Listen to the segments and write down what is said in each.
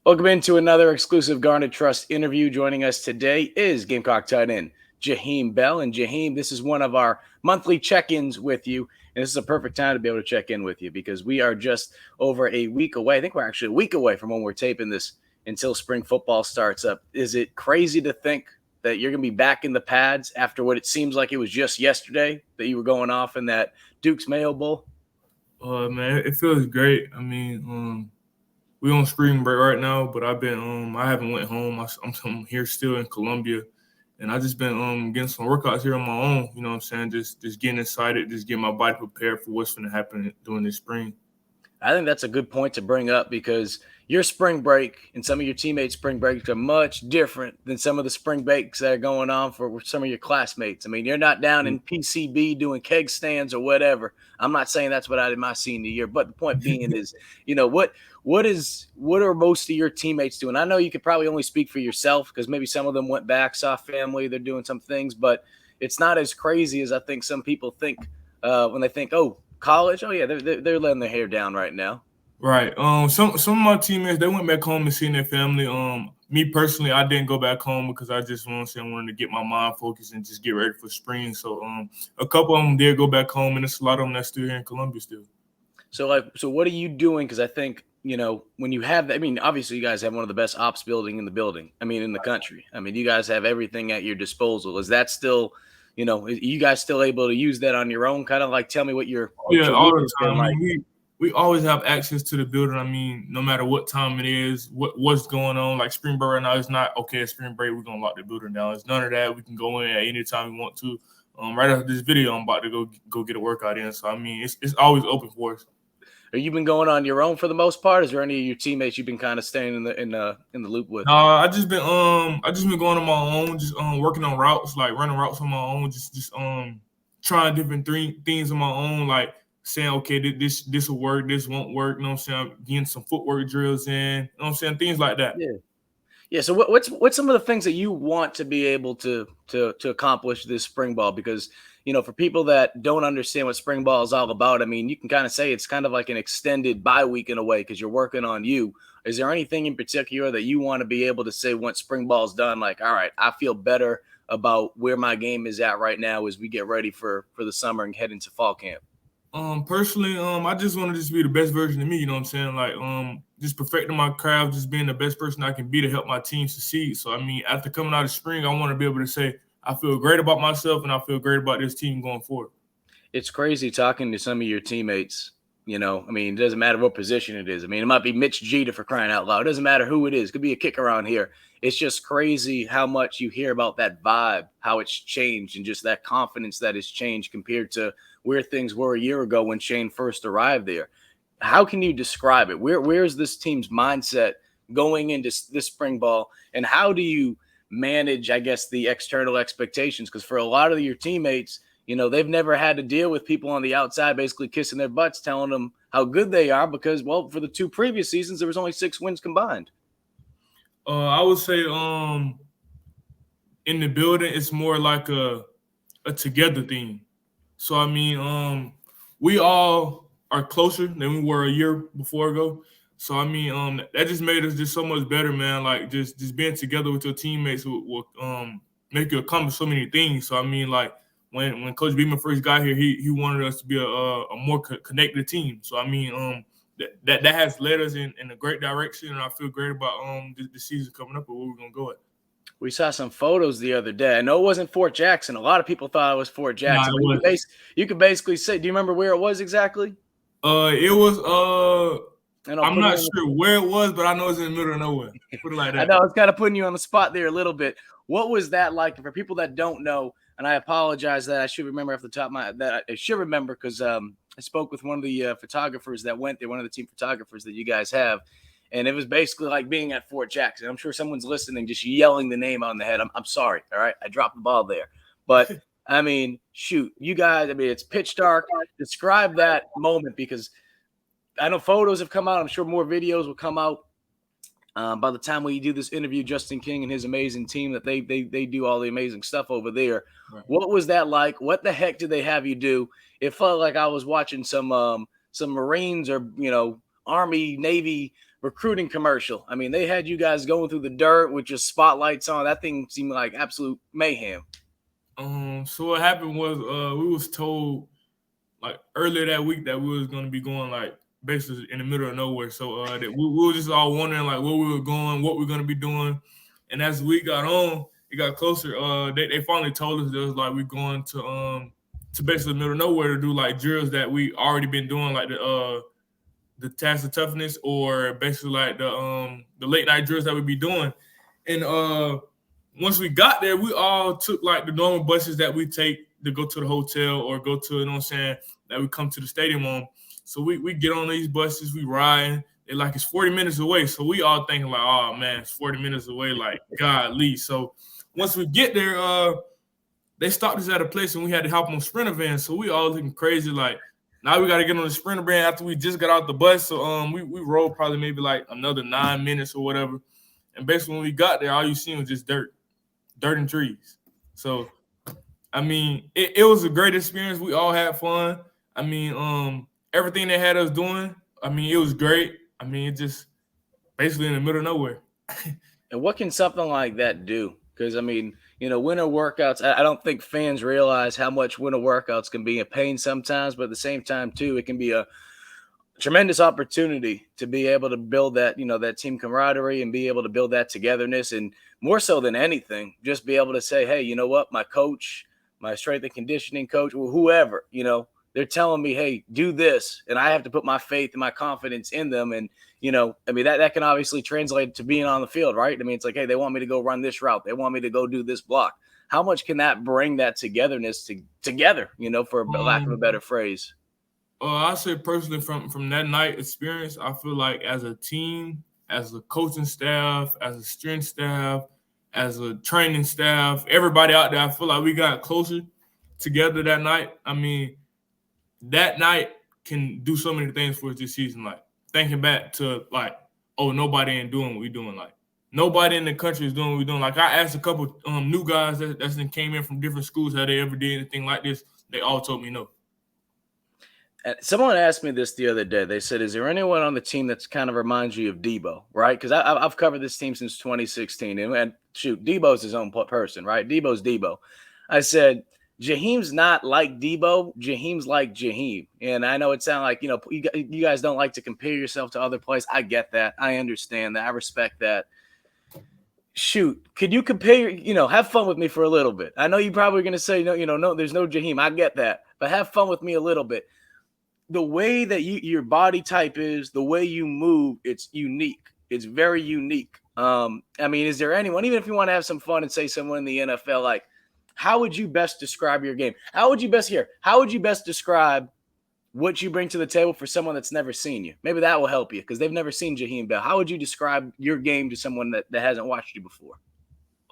Welcome into another exclusive Garnet Trust interview. Joining us today is Gamecock tight end Jaheim Bell. And Jaheim, this is one of our monthly check-ins with you. And this is a perfect time to be able to check in with you because we are just over a week away. I think we're actually a week away from when we're taping this until spring football starts up. Is it crazy to think that you're going to be back in the pads after what it seems like it was just yesterday that you were going off in that Duke's Mayo Bowl? Man, it feels great. We on spring break right now, but I haven't went home. I'm here still in Columbia, and I just been getting some workouts here on my own. You know what I'm saying? Just getting excited, just getting my body prepared for what's going to happen during this spring. I think that's a good point to bring up because your spring break and some of your teammates' spring breaks are much different than some of the spring breaks that are going on for some of your classmates. I mean, you're not down in PCB doing keg stands or whatever. I'm not saying that's what I did my senior year, but the point being is, what are most of your teammates doing? I know you could probably only speak for yourself because maybe some of them went back, saw family, they're doing some things, but it's not as crazy as I think some people think when they think, oh, college. Oh yeah, they're letting their hair down right now. Right. Some of my teammates, they went back home and seen their family. Me personally, I didn't go back home because I just wanted to get my mind focused and just get ready for spring. So a couple of them did go back home, and there's a lot of them that's still here in Columbia still. So what are you doing? Because I think when you have, obviously you guys have one of the best ops building in the country. I mean, you guys have everything at your disposal. Is that still, are you guys still able to use that on your own? Kind of like tell me what your all the time. Like. We always have access to the building. I mean, no matter what time it is, what's going on. Like spring break right now, it's not okay. At spring break, we're gonna lock the building down. It's none of that. We can go in at any time we want to. Right after this video, I'm about to go get a workout in. So I mean, it's always open for us. Are you been going on your own for the most part? Is there any of your teammates you've been kind of staying in the loop with? I just been going on my own, just working on routes, like running routes on my own, just trying different things on my own, like saying, okay, this will work, this won't work, you know what I'm saying? Getting some footwork drills in, you know what I'm saying? Things like that. Yeah. Yeah. So what's some of the things that you want to be able to accomplish this spring ball? Because, for people that don't understand what spring ball is all about, I mean, you can kind of say it's kind of like an extended bye week in a way because you're working on you. Is there anything in particular that you want to be able to say once spring ball's done, like, all right, I feel better about where my game is at right now as we get ready for the summer and head into fall camp? Personally, I just want to just be the best version of me, you know what I'm saying? Like, just perfecting my craft, just being the best person I can be to help my team succeed. So, I mean, after coming out of spring, I want to be able to say, I feel great about myself and I feel great about this team going forward. It's crazy talking to some of your teammates. It doesn't matter what position it is. I mean, it might be Mitch Jeter for crying out loud. It doesn't matter who it is. It could be a kicker around here. It's just crazy how much you hear about that vibe, how it's changed, and just that confidence that has changed compared to where things were a year ago when Shane first arrived there. How can you describe it? Where is this team's mindset going into this spring ball, and how do you manage, I guess, the external expectations? Because for a lot of your teammates, they've never had to deal with people on the outside basically kissing their butts, telling them how good they are because, well, for the two previous seasons, there was only 6 wins combined. I would say in the building, it's more like a together thing. So, I mean, we all are closer than we were a year before ago. So, I mean, that just made us just so much better, man. Like, just being together with your teammates will make you accomplish so many things. So, I mean, like, when Coach Beeman first got here, he wanted us to be a more connected team. So, I mean, that has led us in a great direction, and I feel great about the season coming up and where we're going to go at. We saw some photos the other day. I know it wasn't Fort Jackson. A lot of people thought it was Fort Jackson. Nah, you could basically say, do you remember where it was exactly? It was I'm not sure where it was, but I know it's in the middle of nowhere. Put it like that. I know it's kind of putting you on the spot there a little bit. What was that like? For people that don't know, and I apologize that I should remember off the top of my that I should remember because I spoke with one of the photographers that went there, one of the team photographers that you guys have. And it was basically like being at Fort Jackson. I'm sure someone's listening, just yelling the name on the head. I'm sorry. All right. I dropped the ball there. But I mean, shoot, you guys, it's pitch dark. Describe that moment because I know photos have come out. I'm sure more videos will come out by the time we do this interview. Justin King and his amazing team that they do all the amazing stuff over there. Right. What was that like? What the heck did they have you do? It felt like I was watching some Marines or, Army, Navy recruiting commercial. I mean, they had you guys going through the dirt with just spotlights on. That thing seemed like absolute mayhem. So what happened was we was told like earlier that week that we was gonna be going like basically in the middle of nowhere. So that we were just all wondering like where we were going, what we are gonna be doing. And as the week got on, it got closer. They finally told us that it was like we're going to basically the middle of nowhere to do like drills that we already been doing, like the task of toughness, or basically like the late night drills that we be doing. And once we got there, we all took like the normal buses that we take to go to the hotel or go to, you know what I'm saying, that we come to the stadium on. So we get on these buses, we riding. They're like, it's 40 minutes away. So we all thinking like, oh man, it's 40 minutes away, like godly. So once we get there, they stopped us at a place and we had to hop on Sprinter van. So we all looking crazy, like now we got to get on the Sprinter van after we just got out the bus. So we rode probably maybe like another 9 minutes or whatever. And basically when we got there, all you seen was just dirt and trees. So I mean, it was a great experience. We all had fun. I mean, everything they had us doing, I mean, it was great. I mean, it just basically in the middle of nowhere. And what can something like that do? Because, I mean, winter workouts, I don't think fans realize how much winter workouts can be a pain sometimes, but at the same time, too, it can be a tremendous opportunity to be able to build that, that team camaraderie and be able to build that togetherness. And more so than anything, just be able to say, hey, you know what, my coach, my strength and conditioning coach, or whoever, they're telling me, hey, do this. And I have to put my faith and my confidence in them. And, I mean, that can obviously translate to being on the field, right? I mean, it's like, hey, they want me to go run this route. They want me to go do this block. How much can that bring that togetherness together, for lack of a better phrase? I say personally from that night experience, I feel like as a team, as a coaching staff, as a strength staff, as a training staff, everybody out there, I feel like we got closer together that night. I mean, that night can do so many things for us this season. Like thinking back to like, oh, nobody ain't doing what we doing. Like nobody in the country is doing what we doing. Like I asked a couple new guys that came in from different schools how they ever did anything like this. They all told me no. Someone asked me this the other day. They said, is there anyone on the team that's kind of reminds you of Deebo, right? Because I've covered this team since 2016. And shoot, Deebo's his own person, right? Deebo's Deebo. I said, Jaheim's not like Deebo. Jaheim's like Jaheim. And I know it sounds like, you guys don't like to compare yourself to other players. I get that. I understand that. I respect that. Shoot, could you compare, have fun with me for a little bit. I know you're probably going to say, no, there's no Jaheim. I get that. But have fun with me a little bit. The way that your body type is, the way you move, it's unique. It's very unique. I mean, is there anyone, even if you want to have some fun and say someone in the NFL, like, how would you best describe your game? How would you best describe what you bring to the table for someone that's never seen you? Maybe that will help you because they've never seen Jaheim Bell. How would you describe your game to someone that hasn't watched you before?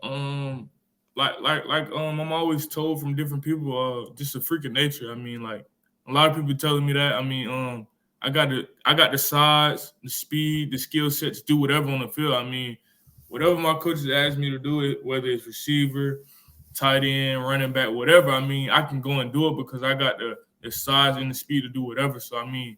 I'm always told from different people, just a freak of nature. I mean, like, a lot of people telling me that. I mean, I got the size, the speed, the skill set to do whatever on the field. I mean, whatever my coaches ask me to do it, whether it's receiver, tight end, running back, whatever. I mean, I can go and do it because I got the size and the speed to do whatever. So I mean,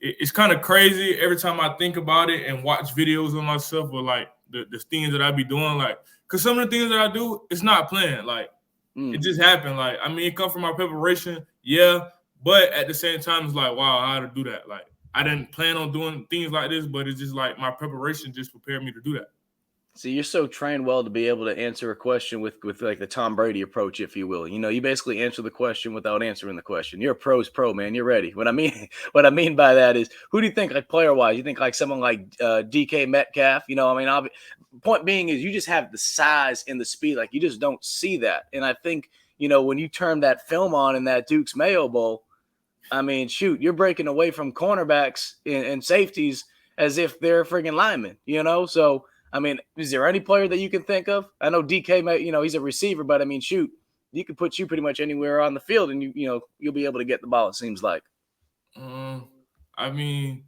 it's kind of crazy every time I think about it and watch videos of myself or like the things that I be doing, like, because some of the things that I do, it's not planned. Like, it just happened. Like, I mean, it comes from my preparation, yeah. But at the same time, it's like, wow, how to do that? Like, I didn't plan on doing things like this, but it's just like my preparation just prepared me to do that. So you're so trained well to be able to answer a question with like the Tom Brady approach, if you will. You basically answer the question without answering the question. You're a pro's pro, man. You're ready. What I mean by that is, who do you think, like player wise, you think like someone like DK Metcalf? Point being is you just have the size and the speed. Like you just don't see that. And I think, when you turn that film on in that Duke's Mayo Bowl, I mean, shoot, you're breaking away from cornerbacks and safeties as if they're friggin' linemen, So, I mean, is there any player that you can think of? I know DK, he's a receiver, but I mean, shoot, he could put you pretty much anywhere on the field and you'll be able to get the ball, it seems like. I mean,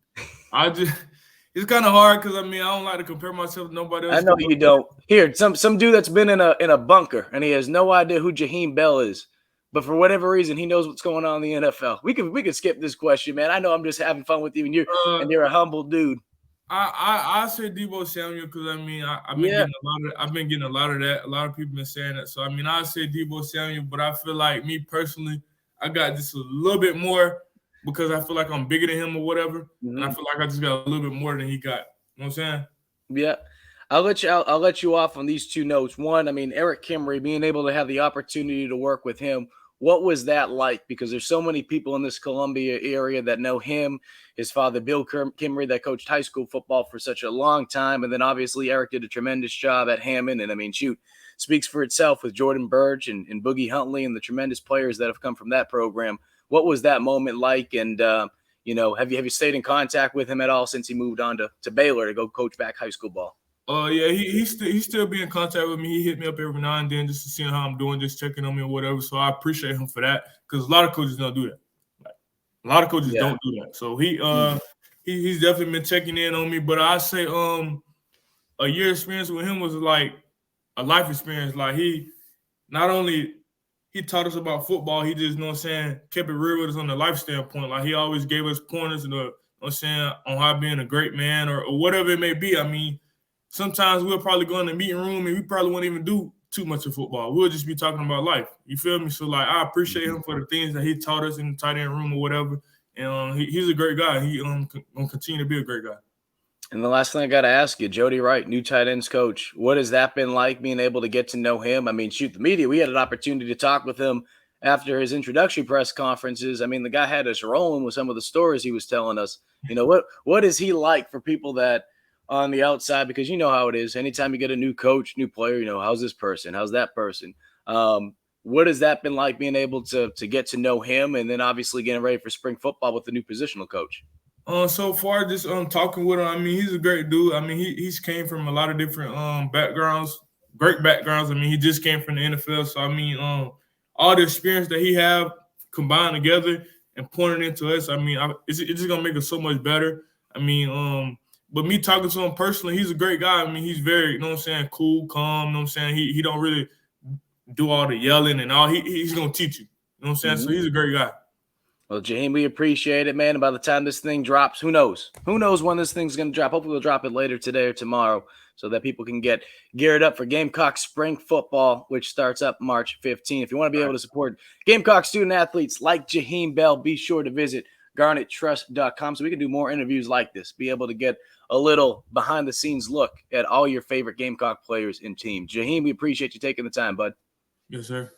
it's kind of hard because I mean, I don't like to compare myself to nobody else. I know you don't. Here, some dude that's been in a bunker and he has no idea who Jaheim Bell is. But for whatever reason, he knows what's going on in the NFL. We could skip this question, man. I know I'm just having fun with you, and you're a humble dude. I say Deebo Samuel because I mean I've been Yeah. getting a lot of that. A lot of people been saying that. So I mean I say Deebo Samuel, but I feel like me personally, I got just a little bit more because I feel like I'm bigger than him or whatever, and I Mhm. feel like I just got a little bit more than he got. You know what I'm saying? Yeah. I'll let you off on these two notes. One, I mean, Eric Kimry, being able to have the opportunity to work with him, what was that like? Because there's so many people in this Columbia area that know him, his father, Bill Kimry, that coached high school football for such a long time. And then obviously Eric did a tremendous job at Hammond. And I mean, shoot, speaks for itself with Jordan Burge and Boogie Huntley and the tremendous players that have come from that program. What was that moment like? And, have you stayed in contact with him at all since he moved on to Baylor to go coach back high school ball? Yeah, he still be in contact with me. He hit me up every now and then just to see how I'm doing, just checking on me or whatever. So I appreciate him for that because a lot of coaches don't do that. Like, a lot of coaches Yeah. don't do that. So Mhm. he's definitely been checking in on me. But I say a year experience with him was like a life experience. Like he not only he taught us about football, he just, you know what I'm saying, kept it real with us on the life standpoint. Like he always gave us pointers and you know what I'm saying, on how being a great man or whatever it may be. I mean, sometimes we'll probably go in the meeting room and we probably won't even do too much of football. We'll just be talking about life. You feel me? So like I appreciate him for the things that he taught us in the tight end room or whatever. And he's a great guy. He gonna continue to be a great guy. And the last thing I got to ask you, Jody Wright, new tight ends coach. What has that been like being able to get to know him? I mean, shoot, the media, we had an opportunity to talk with him after his introductory press conferences. I mean, the guy had us rolling with some of the stories he was telling us. What is he like for people that on the outside? Because you know how it is. Anytime you get a new coach, new player, how's this person? How's that person? What has that been like being able to get to know him and then obviously getting ready for spring football with the new positional coach? So far, just talking with him. I mean, he's a great dude. I mean, he's came from a lot of different backgrounds, great backgrounds. I mean, he just came from the NFL, so I mean, all the experience that he have combined together and pointed into us. I mean, it's just gonna make us so much better. I mean, but me talking to him personally, he's a great guy. I mean, he's very, you know what I'm saying, cool, calm. You know what I'm saying, he don't really do all the yelling and all. He's gonna teach you. You know what I'm saying, so Mhm. he's a great guy. Well, Jaheim, we appreciate it, man. And by the time this thing drops, who knows? Who knows when this thing's going to drop? Hopefully, we'll drop it later today or tomorrow so that people can get geared up for Gamecock spring football, which starts up March 15th. If you want to be able to support Gamecock student athletes like Jaheim Bell, be sure to visit GarnetTrust.com so we can do more interviews like this, be able to get a little behind the scenes look at all your favorite Gamecock players and teams. Jaheim, we appreciate you taking the time, bud. Yes, sir.